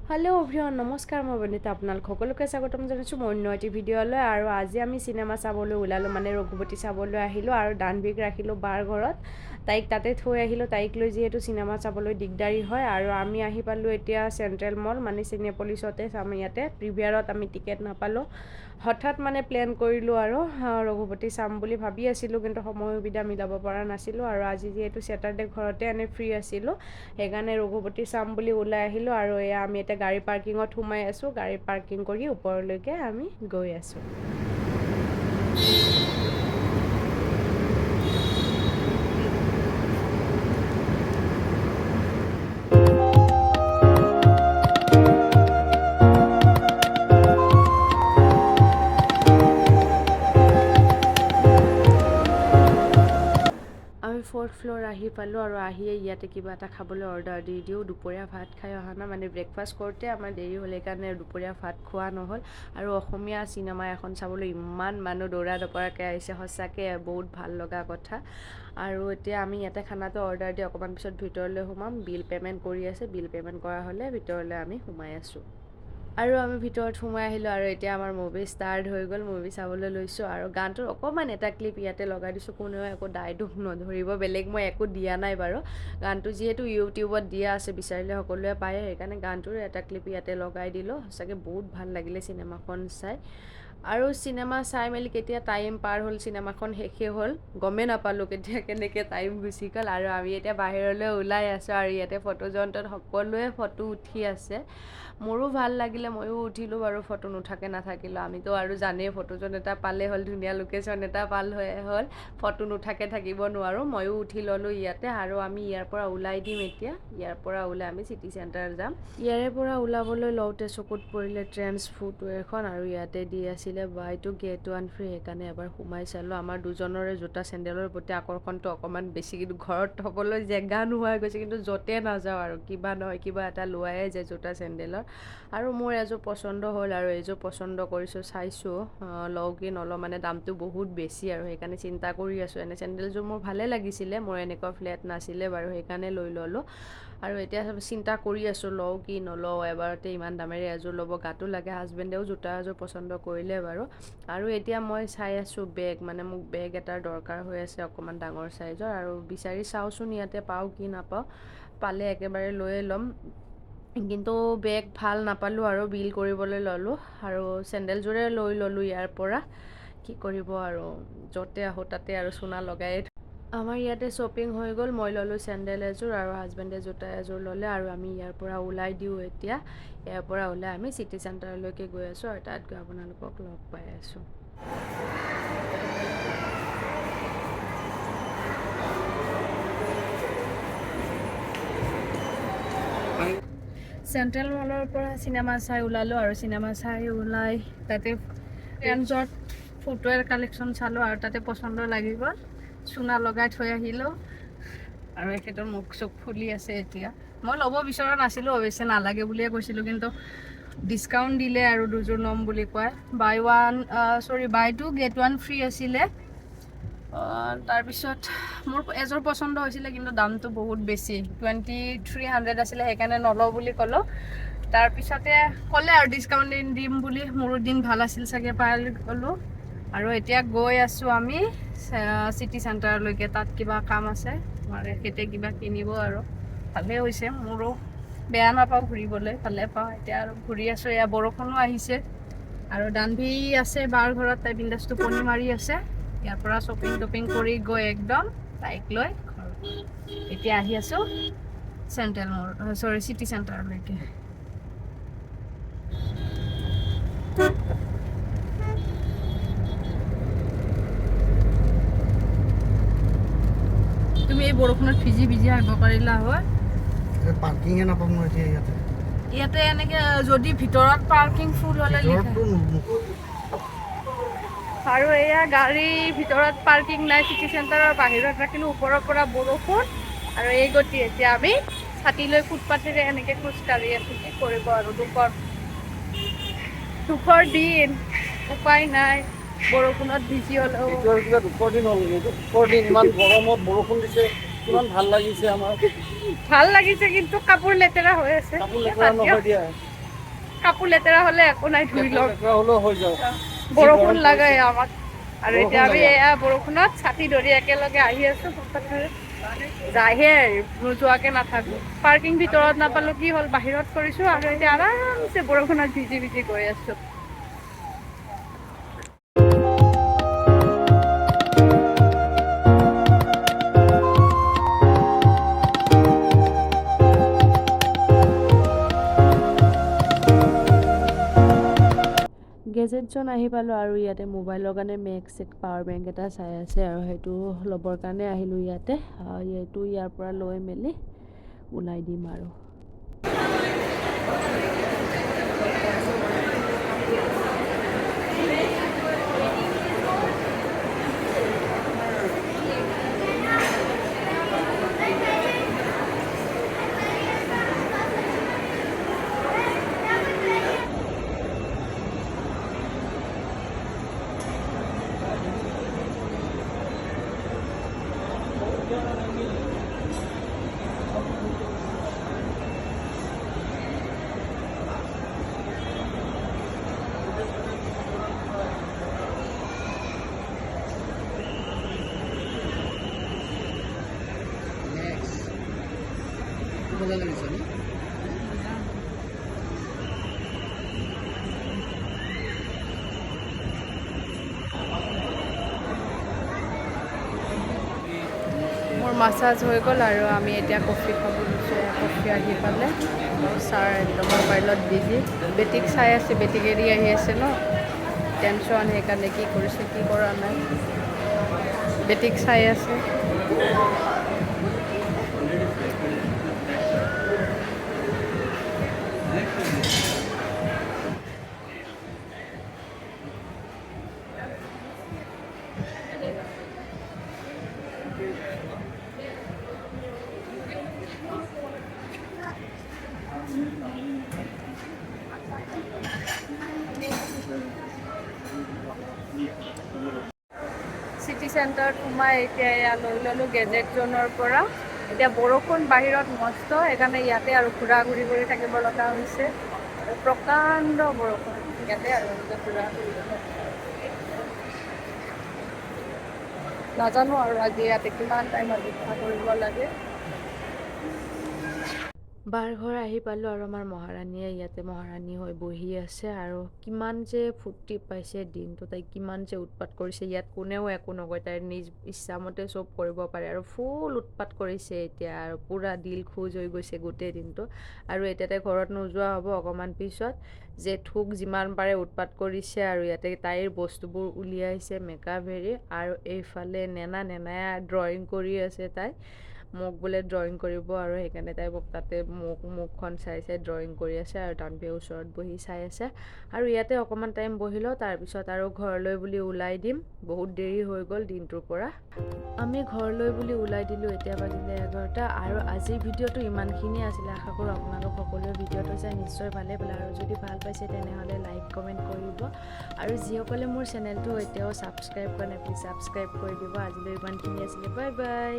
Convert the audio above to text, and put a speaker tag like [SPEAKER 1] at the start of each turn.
[SPEAKER 1] hello everyone नमस्कार मैं बंदिता आपनाल সকলোকে স্বাগতম জানাইছো মই অন্য এটি ভিডিঅ'লৈ আৰু আজি আমি সিনেমা চাবলৈ ওলালো মানে ৰঘুপতি চাবলৈ আহিলো আৰু দানবিক ৰাখিলো বাৰ ঘৰত তাইক তাতে থৈ আহিলো তাইক লৈ যেহেতু সিনেমা চাবলৈ দিগদাৰি হয় আৰু আমি আহি পালো এতিয়া সেন্ট্ৰেল মল মানে চিনেপলিছতে আমি ইয়াতে প্ৰিমিয়াৰত আমি টিকেট নাপালো হঠাৎ মানে প্ল্যান কৰিলো আৰু ৰঘুপতি চাম বুলি ভাবি আছিলো কিন্তু সময় সুবিধা মিলাব পৰা নাছিলো আৰু আজি যেহেতু স্যাটাৰডে ঘৰতে এনে ফ্ৰী আছিলো সেইকাৰণে ৰঘুপতি চাম বুলি ওলাই আহিলো আৰু এয়া আমি এটা গাড়ী পাৰ্কিঙত সোমাই আছো গাড়ী পাৰ্কিং কৰি ওপৰলৈকে আমি গৈ আছো আমি ফ'ৰ্থ ফ্ল'ৰ আহি পালোঁ আৰু আহিয়ে ইয়াতে কিবা এটা খাবলৈ অৰ্ডাৰ দি দিওঁ দুপৰীয়া ভাত খাই অহা না মানে ব্ৰেকফাষ্ট কৰোঁতে আমাৰ দেৰি হ'ল সেইকাৰণে দুপৰীয়া ভাত খোৱা নহ'ল আৰু অসমীয়া চিনেমা এখন চাবলৈ ইমান মানুহ দৌৰা দপৰাকৈ আহিছে সঁচাকৈ বহুত ভাল লগা কথা আৰু এতিয়া আমি ইয়াতে খানাটো অৰ্ডাৰ দি অকণমান পিছত ভিতৰলৈ সোমাম বিল পে'মেণ্ট কৰি আছে বিল পে'মেণ্ট কৰা হ'লে ভিতৰলৈ আমি সোমাই আছোঁ আৰু আমি ভিতৰত সোমাই আহিলোঁ আৰু এতিয়া আমাৰ মুভি ষ্টাৰ্ট হৈ গ'ল মুভি চাবলৈ লৈছোঁ আৰু গানটোৰ অকণমান এটা ক্লিপ ইয়াতে লগাই দিছোঁ কোনেও একো দায়দোষ নধৰিব বেলেগ মই একো দিয়া নাই বাৰু গানটো যিহেতু ইউটিউবত দিয়া আছে বিচাৰিলে সকলোৱে পায় সেইকাৰণে গানটোৰ এটা ক্লিপ ইয়াতে লগাই দিলোঁ সঁচাকৈ বহুত ভাল লাগিলে চিনেমাখন চাই আৰু চিনেমা চাই মেলি কেতিয়া টাইম পাৰ হ'ল চিনেমাখন শেষে হ'ল গমেই নাপালোঁ কেতিয়া কেনেকৈ টাইম গুচি গ'ল আৰু আমি এতিয়া বাহিৰলৈ ওলাই আছোঁ আৰু ইয়াতে ফটো জয়ন্তত সকলোৱে ফটো উঠি আছে মোৰো ভাল লাগিলে ময়ো উঠিলোঁ বাৰু ফটো নুঠাকৈ নাথাকিলোঁ আমিতো আৰু জানেই ফটোজন এটা পালে হ'ল ধুনীয়া লোকেশ্যন এটা পাল হ'ল ফটো নুঠাকৈ থাকিব নোৱাৰোঁ ময়ো উঠি ল'লোঁ ইয়াতে আৰু আমি ইয়াৰ পৰা ওলাই দিম এতিয়া ইয়াৰ পৰা ওলাই আমি চিটি চেণ্টাৰ যাম ইয়াৰে পৰা ওলাবলৈ লওঁতে চকুত পৰিলে ট্ৰেন্স ফুটৱেৰ এখন আৰু ইয়াতে দি আছিলে বাই টু গেট ওৱান ফ্ৰী সেইকাৰণে এবাৰ সোমাই চালোঁ আমাৰ দুজনৰে জোতা চেণ্ডেলৰ প্ৰতি আকৰ্ষণটো অকণমান বেছি কিন্তু ঘৰত থ'বলৈ জেগা নোহোৱা গৈছে কিন্তু য'তে নাযাওঁ আৰু কিবা নহয় কিবা এটা লোৱাই যায় জোতা চেণ্ডেলৰ আৰু মোৰ এযোৰ পচন্দ হ'ল আৰু এইযোৰ পচন্দ কৰিছোঁ চাইছোঁ লওঁ কি নলওঁ মানে দামটো বহুত বেছি আৰু সেইকাৰণে চিন্তা কৰি আছোঁ এনে চেণ্ডেলযোৰ মোৰ ভালে লাগিছিলে মোৰ এনেকুৱা ফ্লেট নাছিলে বাৰু সেইকাৰণে লৈ ল'লোঁ আৰু এতিয়া চিন্তা কৰি আছোঁ লওঁ কি নলওঁ এবাৰতে ইমান দামেৰে এযোৰ ল'ব গাতো লাগে হাজবেণ্ডেও জোতা এযোৰ পচন্দ কৰিলে বাৰু আৰু এতিয়া মই চাই আছোঁ বেগ মানে মোক বেগ এটাৰ দৰকাৰ হৈ আছে অকণমান ডাঙৰ চাইজৰ আৰু বিচাৰি চাওঁচোন ইয়াতে পাওঁ কি নাপাওঁ পালে একেবাৰে লৈয়ে ল'ম কিন্তু বেগ ভাল নাপালোঁ আৰু বিল কৰিবলৈ ল'লোঁ আৰু চেণ্ডেলযোৰে লৈ ল'লোঁ ইয়াৰ পৰা কি কৰিব আৰু য'তে আহোঁ তাতে আৰু চোনা লগাই আমাৰ ইয়াতে শ্বপিং হৈ গ'ল মই ল'লোঁ চেণ্ডেল এযোৰ আৰু হাজবেণ্ডে জোতা এযোৰ ল'লে আৰু আমি ইয়াৰ পৰা ওলাই দিওঁ এতিয়া ইয়াৰ পৰা ওলাই আমি চিটি চেণ্টাৰলৈকে গৈ আছোঁ আৰু তাত গৈ আপোনালোকক লগ পাই আছোঁ চেণ্ট্ৰেল মলৰ পৰা চিনেমা চাই ওলালোঁ আৰু চিনেমা চাই ওলাই তাতে ট্ৰেন্সত ফুটৱেৰ কালেকশ্যন চালোঁ আৰু তাতে পচন্দ লাগি গ'ল চোনা লগাই থৈ আহিলোঁ আৰু এখেতৰ মুখ চুখ ফুলি আছে এতিয়া মই ল'ব বিচৰা নাছিলোঁ অৱশ্যে নালাগে বুলিয়ে কৈছিলোঁ কিন্তু ডিছকাউণ্ট দিলে আৰু দুযোৰ ল'ম বুলি কয় বাই টু গেট ওৱান ফ্ৰী আছিলে তাৰপিছত মোৰ এযোৰ পচন্দ হৈছিলে কিন্তু দামটো বহুত বেছি 2300 আছিলে সেইকাৰণে নলওঁ বুলি ক'লোঁ তাৰপিছতে ক'লে আৰু ডিছকাউণ্ট দিম বুলি মোৰো দিন ভাল আছিল চাগে পাই গ'লোঁ আৰু এতিয়া গৈ আছোঁ আমি চিটি চেণ্টাৰলৈকে তাত কিবা কাম আছে আৰু এখেতে কিবা কিনিব আৰু ভালে হৈছে মোৰো বেয়া নাপাওঁ ঘূৰিবলৈ ভালে পাওঁ এতিয়া আৰু ঘূৰি আছোঁ এয়া বৰষুণো আহিছে আৰু দানভি আছে বাৰ ঘৰত তাই বিন্দাছ টোপনি মাৰি আছে ইয়াৰ পৰা শ্বপিং কৰি গৈ একদম তাইক লৈ এতিয়া আহি আছোঁ চিটি চেণ্টাৰলৈকে তুমি এই বৰষুণত ভিজি আহিব পাৰিলা হয়
[SPEAKER 2] পাৰ্কিঙে নাপাম মই এতিয়া
[SPEAKER 1] ইয়াতে এনেকৈ যদি ভিতৰত পাৰ্কিং ফুল হ'লে আৰু এয়া গাড়ীৰ ভিতৰত পাৰ্কিং নাই চিটি চেণ্টাৰৰ বাহিৰত ৰাখিলোঁ ওপৰৰ পৰা বৰষুণ আৰু এই গতি এতিয়া আমি ছাতি লৈ ফুটপাথেৰে এনেকৈ খোজকাঢ়ি আছোঁ কি কৰিব আৰু দুখৰ দিন উপায় নাই বৰষুণত ভিজি হ'লেও
[SPEAKER 2] দুখৰ দিন হ'ল দুখৰ দিন ইমান গৰমত বৰষুণ দিছে কিমান ভাল লাগিছে আমাৰ
[SPEAKER 1] ভাল লাগিছে কিন্তু কাপোৰ লেতেৰা হৈ আছে
[SPEAKER 2] কাপোৰ লেতেৰা নহয় দিয়া
[SPEAKER 1] কাপোৰ লেতেৰা হ'লে একো নাই ধুই লওঁ
[SPEAKER 2] লেতেৰা হ'লেও হৈ যাওক
[SPEAKER 1] বৰষুণ লাগে আমাক আৰু এতিয়া আমি এয়া বৰষুণত ছাতি ধৰি একেলগে আহি আছো যায়হে নোযোৱাকে নাথাকো পাৰ্কিং ভিতৰত নাপালো কি হ'ল বাহিৰত কৰিছো আৰু এতিয়া আৰামছে বৰষুণত ভিজি ভিজি গৈ আছো গেজেটজন আহি পালোঁ আৰু ইয়াতে মোবাইলৰ কাৰণে মেগছেট পাৱাৰ বেংক এটা চাই আছে আৰু সেইটো ল'বৰ কাৰণে আহিলোঁ ইয়াতে এইটো ইয়াৰ পৰা লৈ মেলি ওলাই দিম আৰু মোৰ মাছাজ হৈ গ'ল আৰু আমি এতিয়া কফি খাব লৈছোঁ কফি আহি পালে ছাৰ একদম মোবাইলত বিজি বেটিক চাই আছে বেটিক এৰি আহি আছে ন টেনশ্যন সেইকাৰণে কি কৰিছে কি কৰা নাই বেটিক চাই আছে চিটি চেণ্টাৰত সোমাই এতিয়া এয়া লৈ ল'লোঁ গেজেট জ'নৰ পৰা এতিয়া বৰষুণ বাহিৰত মস্ত সেইকাৰণে ইয়াতে আৰু ঘূৰা ঘূৰি কৰি থাকিব লগা হৈছে প্ৰকাণ্ড বৰষুণ ইয়াতে আৰু ঘূৰা নাজানো আৰু আজি ইয়াতে কিমান টাইম অপেক্ষা কৰিব লাগে বাৰঘৰ আহি পালোঁ আৰু আমাৰ মহাৰাণীয়ে ইয়াতে মহাৰাণী হৈ বহি আছে আৰু কিমান যে ফূৰ্তি পাইছে দিনটো তাই কিমান যে উৎপাত কৰিছে ইয়াত কোনেও একো নকয় তাইৰ নিজ ইচ্ছামতে চব কৰিব পাৰে আৰু ফুল উৎপাত কৰিছে এতিয়া আৰু পূৰা দিল খোজ হৈ গৈছে গোটেই দিনটো আৰু এতিয়া তাই ঘৰত নোযোৱা হ'ব অকণমান পিছত জেঠুক যিমান পাৰে উৎপাত কৰিছে আৰু ইয়াতে তাইৰ বস্তুবোৰ উলিয়াইছে মেকআপ হেৰি আৰু এইফালে নেনাই ড্ৰয়িং কৰি আছে তাই মোক বোলে ড্ৰয়িং কৰিব আৰু সেইকাৰণে তাই তাতে মুখখন চাই ড্ৰয়িং কৰি আছে আৰু তানভিয়ে ওচৰত বহি চাই আছে আৰু ইয়াতে অকণমান টাইম বহি লওঁ তাৰপিছত আৰু ঘৰলৈ বুলি ওলাই দিম বহুত দেৰি হৈ গ'ল দিনটোৰ পৰা আমি ঘৰলৈ বুলি ওলাই দিলোঁ এতিয়া বাজিলে 11টা আৰু আজিৰ ভিডিঅ'টো ইমানখিনিয়ে আছিলে আশা কৰোঁ আপোনালোক সকলোৱে ভিডিঅ'টো চাই নিশ্চয় ভালেই পালে আৰু যদি ভাল পাইছে তেনেহ'লে লাইক কমেণ্ট কৰিব আৰু যিসকলে মোৰ চেনেলটো এতিয়াও ছাবস্ক্ৰাইব কৰা নাই প্লিজ ছাবস্ক্ৰাইব কৰি দিব আজিলৈ ইমানখিনি আছিলে বাই বাই